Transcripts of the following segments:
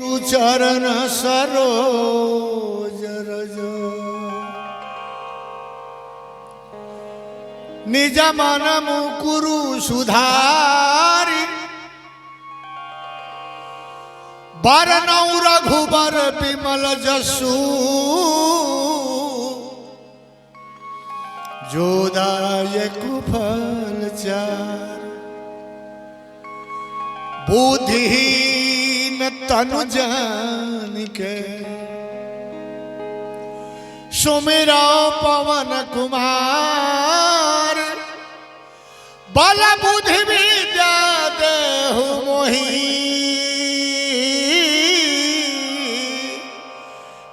गुरु चरण सरोज रज निज मन मुकुरु सुधारी बरनौ रघुबर विमल जसु जोदायक फल चार बुद्धिहीन तनु जानिके सुमिरो पवन कुमार बल बुद्धि विद्या देहु मोहि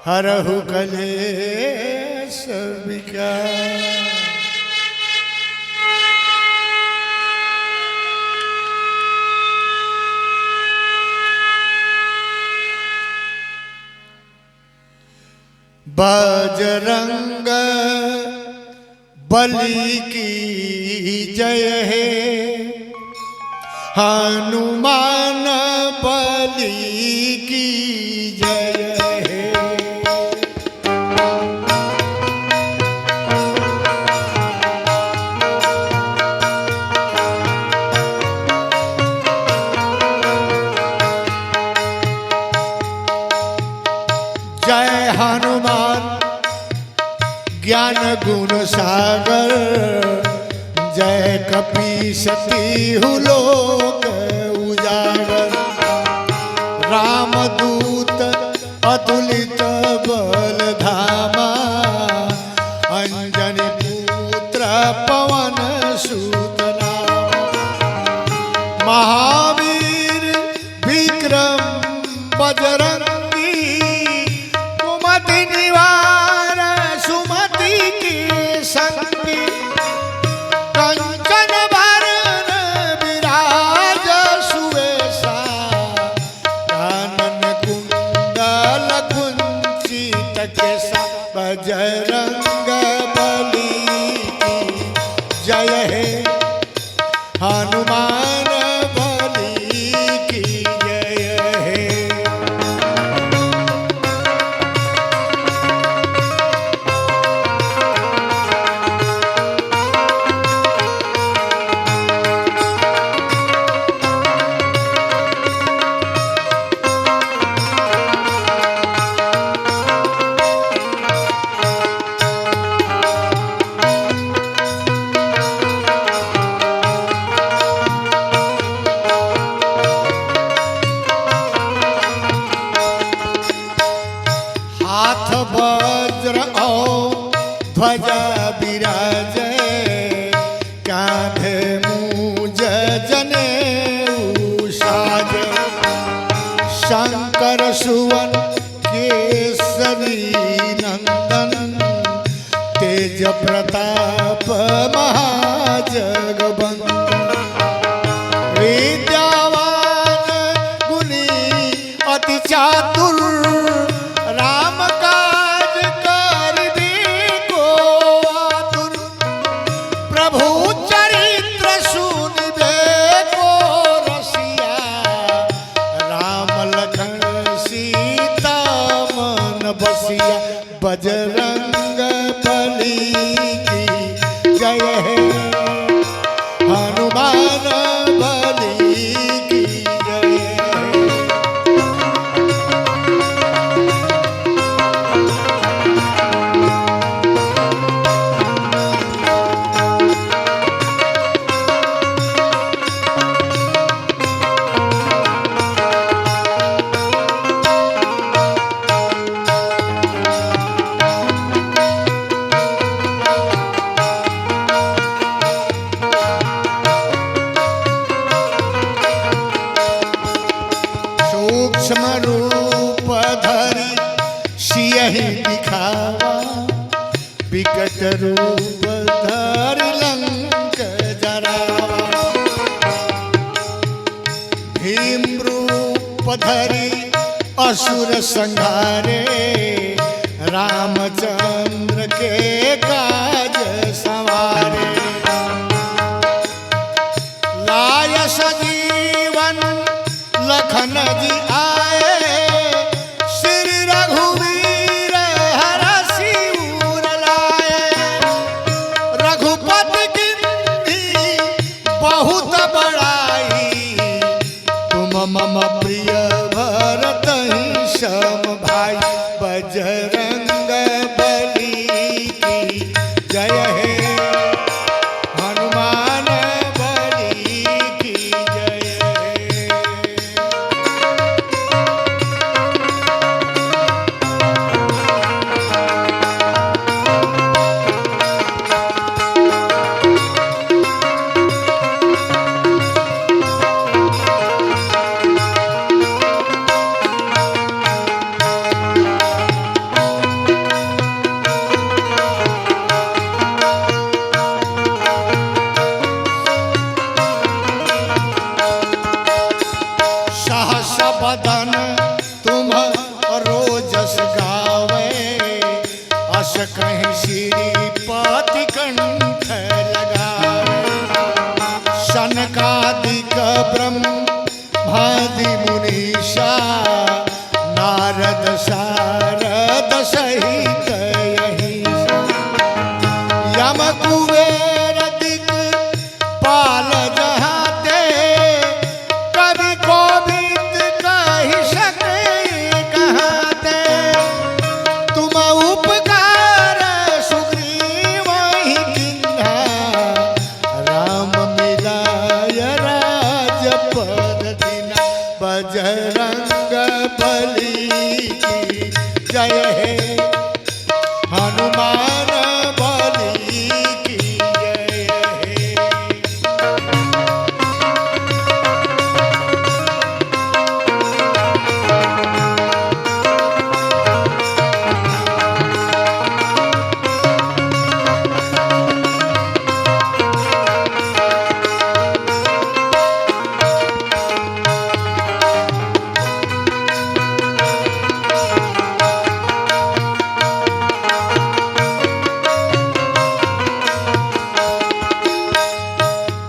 हरहु कलेश विकार। बजरंग बली की जय है हनुमान बली की जय है। जय हनुमान ज्ञान गुण सागर जय कपीसती लोक उजागर रामदूत अतुलित बल धामा अंजनी पुत्र पवन सुत नामा महावीर विक्रम बजरंगी कुमति निवार सुमति की संगी कंचन भरण विराज सुवेशा कानन कुंडल कुंचित केसा। बजरंग बली की जय है हनुमान बली की जय है। हाथ वज्र और ध्वजा विराजे कांधे मूज जनेऊ साजे शंकर सुवन केसरी नंदन तेज प्रताप महाजगवंदन विद्यावान गुणी अति चातुर राम काज करिबे को आतुर प्रभु चरित्र सुनिबे को रसिया राम लखन सीता मन बसिया। बजरंग बली की जय है हनुमान बली की जय है। सूक्ष्म रूप धरि सियहि दिखावा विकट रूप धरि लंक जरावा भीम रूप धरि असुर संहारे रामचंद्र के काज संवारे लाय सजीवन लखन जी आए ब्रह्मादि मुनीषा नारद शारद सहित अहिंसा यम कुबेर दिक्पाल जहाँ ते कवि कोविद कहि सके कहाँ ते तुम उपकार सुग्रीव ही किन्हा राम मिलाय राजपद दीना बजरंग बली की जय हे हनुमान बली की जय हे।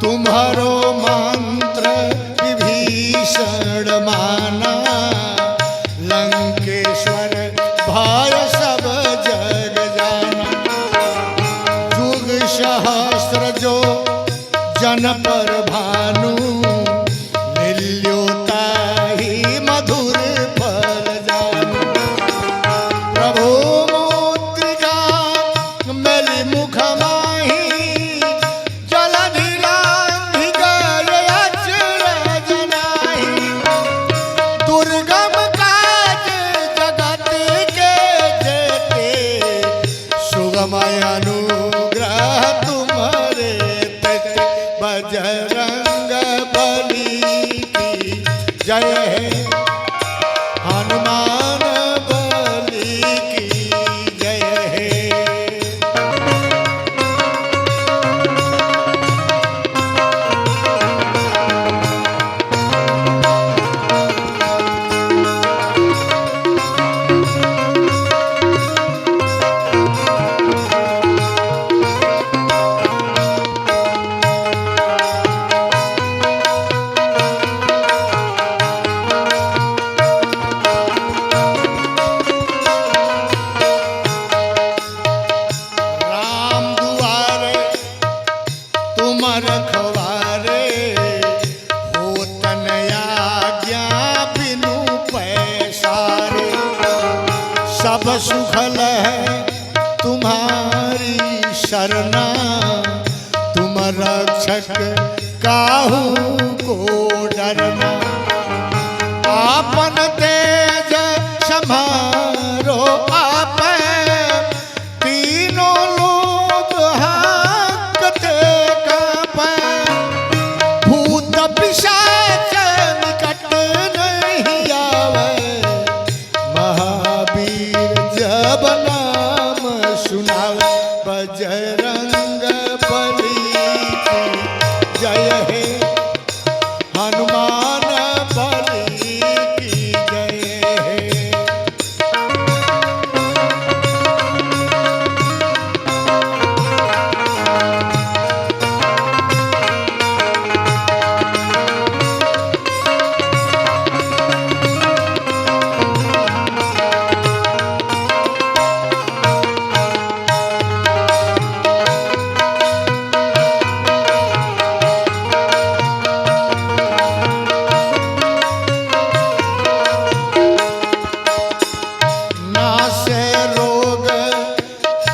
तुम्हारो मंत्र विभीषण माना लंकेश्वर भय सब जग जाना जुग सहस्र जो जन पर भानु लील्योताहि मधुर फल जानु प्रभु मुद्रिका मेलि मुख माहि दुर्गम काज जगत के जेते सुगमय अनुग्रह तुम्हारे तेते बजरंग बली की जय हे हनुमान बली की जय हे। राम दुआरे तुम रखवारे होत न आज्ञा बिनु पैसारे सब सुखल है तुम्हारी शरणा तुम रक्षक काहू को डरना आपन तेज समारो आपे तीनों लोग हाकते कांपे भूत पिशाच निकट नहीं आवे महावीर जब नाम सुनावे बजरंग बली की जय हे हनुमान बली की जय हे। नासे रोग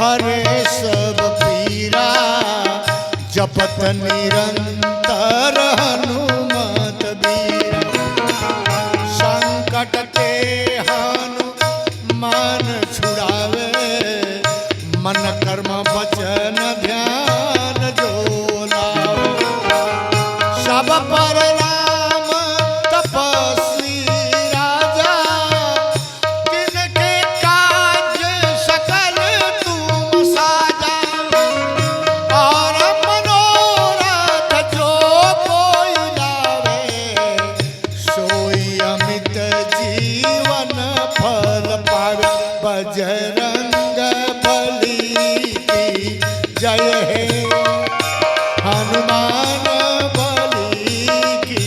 हरे सब पीरा जपत निरंतर हनुमत बीरा संकट ते हनुमान छुड़ावे मन कर्म वचन ध्यान जो लावे सब पर राम तपस्वी राजा तिनके काज सकल तुम साजा और मनोरथ जो कोई लावे सोई अमित जीवन फल पावे बजरंग बली की जय हे हनुमान बली की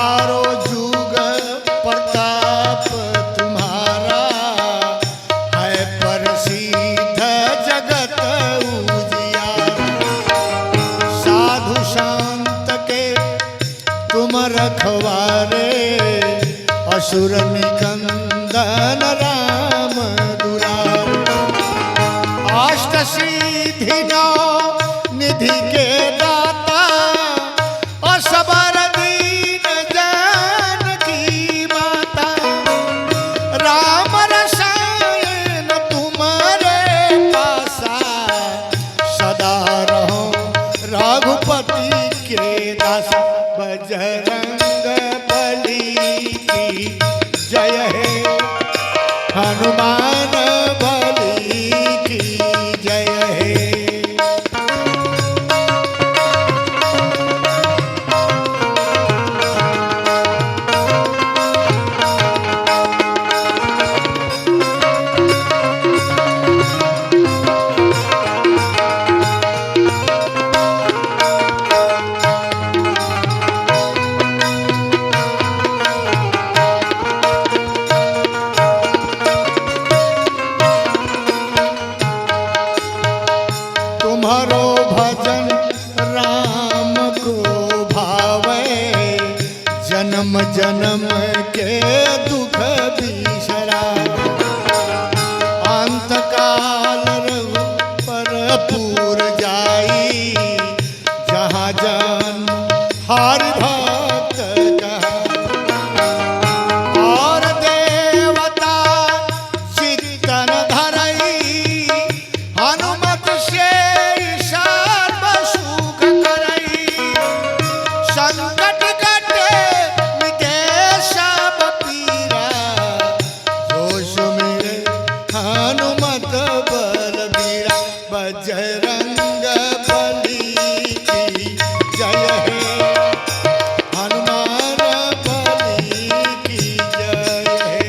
चारों जुग प्रताप तुम्हारा है प्रसिद्ध जगत उजियारा। साधु शांत के तुम रखवारे असुर निकंदन राम दुलारे। अष्ट सिद्धि नौ निधि के दाता असबर दीन जानकी माता। राम रसायन तुम्हारे पासा सदा रहो रघुपति के दासा। बजरंग बली की जय है हनुमान बली की जय है। तुम्हारो भजन राम को भावे जन्म जन्म के दुख बिसरा। अंत काल पर पूर जाई जहाँ जन हरि भक्त कहा। और देवता चित्तन धरई हनुमत से संकट कटे मिटे सब पीरा। जो सुमिरे हनुमत बलबीरा। बजरंग बली की जय है हनुमान बली की जय है।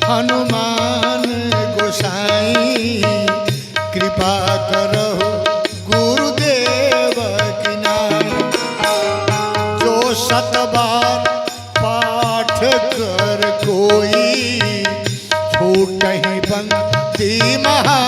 हनुमान गोसाई कृपा करो गुरुदेव की नाई। जो सत बार पाठ कर कोई छूट ही बंदी महा